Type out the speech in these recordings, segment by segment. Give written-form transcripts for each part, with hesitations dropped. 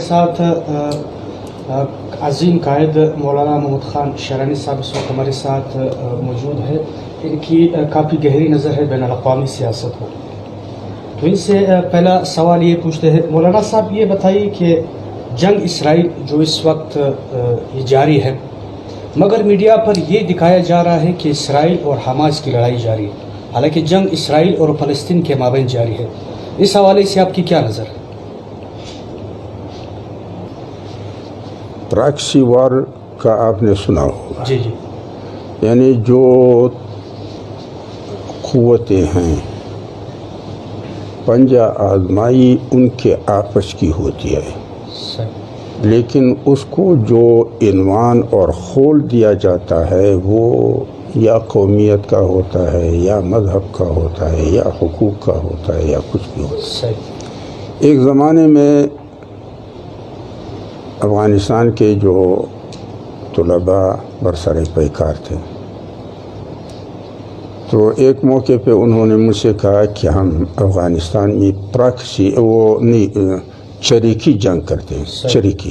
ساتھ عظیم قائد مولانا محمد خان شرانی صاحب اس وقت ہمارے ساتھ موجود ہے. ان کی کافی گہری نظر ہے بین الاقوامی سیاست کو. تو ان سے پہلا سوال یہ پوچھتے ہیں مولانا صاحب، یہ بتائیے کہ جنگ اسرائیل جو اس وقت یہ جاری ہے، مگر میڈیا پر یہ دکھایا جا رہا ہے کہ اسرائیل اور حماس کی لڑائی جاری ہے، حالانکہ جنگ اسرائیل اور فلسطین کے مابین جاری ہے. اس حوالے سے آپ کی کیا نظر ہے؟ پراکسی وار کا آپ نے سنا ہوگا. جی جی. یعنی جو قوتیں ہیں پنجہ آزمائی ان کے آپس کی ہوتی ہے، لیکن اس کو جو عنوان اور خول دیا جاتا ہے وہ یا قومیت کا ہوتا ہے یا مذہب کا ہوتا ہے یا حقوق کا ہوتا ہے یا کچھ بھی ہوتا ہے. ایک زمانے میں افغانستان کے جو طلباء برسر پیکار تھے تو ایک موقع پہ انہوں نے مجھ سے کہا کہ ہم افغانستان میں پراکسی چریکی جنگ کرتے ہیں. چریکی.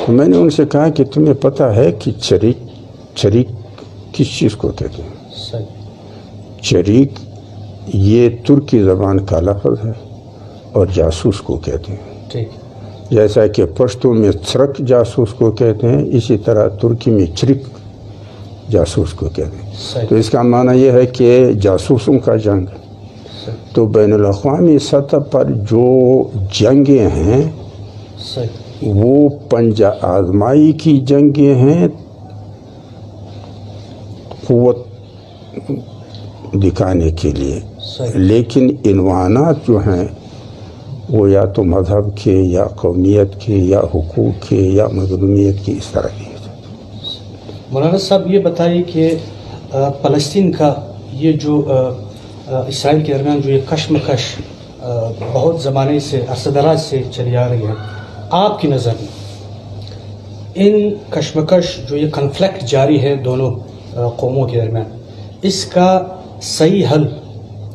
تو میں نے ان سے کہا کہ تمہیں پتہ ہے کہ چریک کس چیز کو کہتے ہیں؟ چریک یہ ترکی زبان کا لفظ ہے اور جاسوس کو کہتے ہیں. جیسا کہ پشتو میں چرک جاسوس کو کہتے ہیں، اسی طرح ترکی میں چرک جاسوس کو کہتے ہیں. تو اس کا معنی یہ ہے کہ جاسوسوں کا جنگ. تو بین الاقوامی سطح پر جو جنگیں ہیں وہ پنجہ آزمائی کی جنگیں ہیں، قوت دکھانے کے لیے، لیکن عنوانات جو ہیں وہ یا تو مذہب کے یا قومیت کے یا حقوق کے یا مظلومیت کی اس طرح کی. مولانا صاحب یہ بتائیے کہ فلسطین کا یہ جو اسرائیل کے درمیان جو یہ کشمکش بہت زمانے سے عرصہ سے چلی آ رہی ہے، آپ کی نظر میں ان کشمکش جو یہ کنفلکٹ جاری ہے دونوں قوموں کے درمیان، اس کا صحیح حل،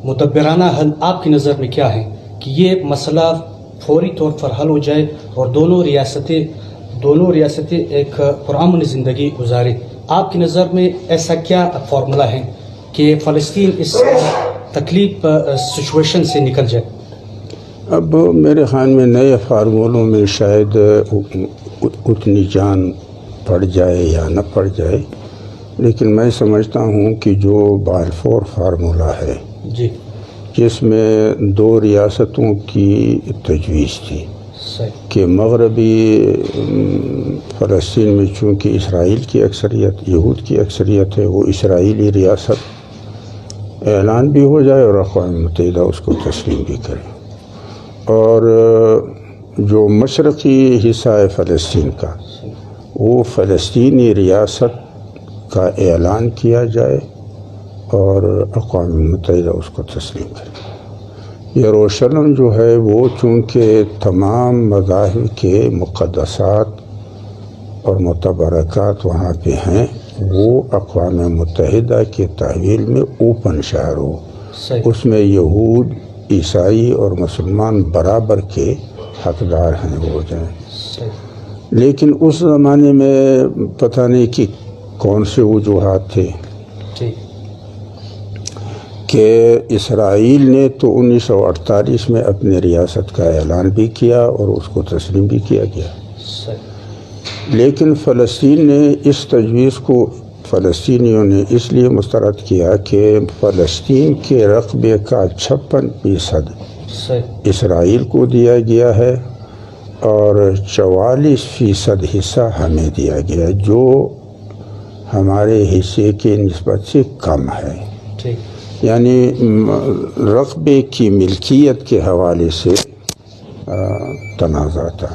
مدبرانہ حل آپ کی نظر میں کیا ہے کہ یہ مسئلہ فوری طور پر حل ہو جائے اور دونوں ریاستیں ایک پرامن زندگی گزارے؟ آپ کی نظر میں ایسا کیا فارمولہ ہے کہ فلسطین اس تکلیف سچویشن سے نکل جائے؟ اب میرے خیال میں نئے فارمولوں میں شاید اتنی جان پڑ جائے یا نہ پڑ جائے، لیکن میں سمجھتا ہوں کہ جو بالفور فارمولہ ہے جی، جس میں دو ریاستوں کی تجویز تھی کہ مغربی فلسطین میں چونکہ اسرائیل کی اکثریت، یہود کی اکثریت ہے، وہ اسرائیلی ریاست اعلان بھی ہو جائے اور اقوام متحدہ اس کو تسلیم بھی کرے، اور جو مشرقی حصہ ہے فلسطین کا وہ فلسطینی ریاست کا اعلان کیا جائے اور اقوام متحدہ اس کو تسلیم کرے. یروشلم جو ہے وہ چونکہ تمام مذاہب کے مقدسات اور متبرکات وہاں پہ ہیں، وہ اقوام متحدہ کے تحویل میں اوپن شہر ہو، اس میں یہود، عیسائی اور مسلمان برابر کے حقدار ہیں وہ ہو جائیں. لیکن اس زمانے میں پتہ نہیں کہ کون سے وجوہات تھے کہ اسرائیل نے تو 1948 میں اپنے ریاست کا اعلان بھی کیا اور اس کو تسلیم بھی کیا گیا، لیکن فلسطین نے اس تجویز کو فلسطینیوں نے اس لیے مسترد کیا کہ فلسطین کے رقبے کا 56% اسرائیل کو دیا گیا ہے اور 44% حصہ ہمیں دیا گیا، جو ہمارے حصے کے نسبت سے کم ہے. یعنی رقبے کی ملکیت کے حوالے سے تنازع تھا.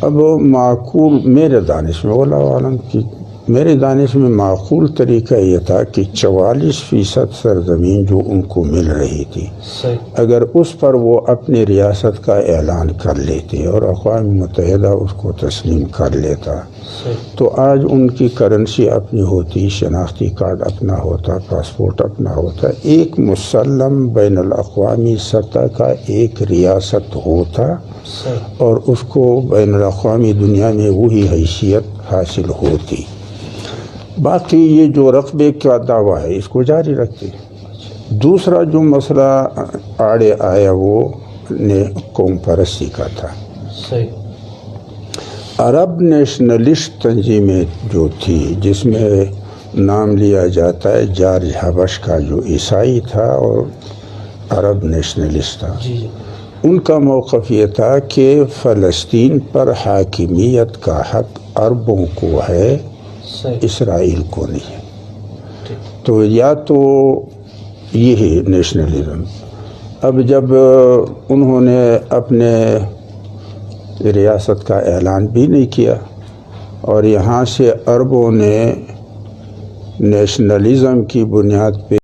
اب معقول میرے دانش میں واللہ عالم کی میرے دانش میں معقول طریقہ یہ تھا کہ 44% سرزمین جو ان کو مل رہی تھی، صحیح اگر اس پر وہ اپنی ریاست کا اعلان کر لیتے اور اقوام متحدہ اس کو تسلیم کر لیتا صحیح تو آج ان کی کرنسی اپنی ہوتی، شناختی کارڈ اپنا ہوتا، پاسپورٹ اپنا ہوتا، ایک مسلم بین الاقوامی سطح کا ایک ریاست ہوتا صحیح اور اس کو بین الاقوامی دنیا میں وہی حیثیت حاصل ہوتی۔ باقی یہ جو رقبے کا دعویٰ ہے اس کو جاری رکھتے۔ دوسرا جو مسئلہ آڑے آیا وہ قوم پرستی کا تھا۔ صحیح عرب نیشنلسٹ تنظیمیں جو تھی، جس میں نام لیا جاتا ہے جارج حبش کا جو عیسائی تھا اور عرب نیشنلسٹ تھا، جی جی ان کا موقف یہ تھا کہ فلسطین پر حاکمیت کا حق عربوں کو ہے، صحیح اسرائیل کو نہیں ہے۔ ٹھیک تو یا تو یہ ہے نیشنلزم۔ اب جب انہوں نے اپنے ریاست کا اعلان بھی نہیں کیا اور یہاں سے عربوں نے نیشنلزم کی بنیاد پہ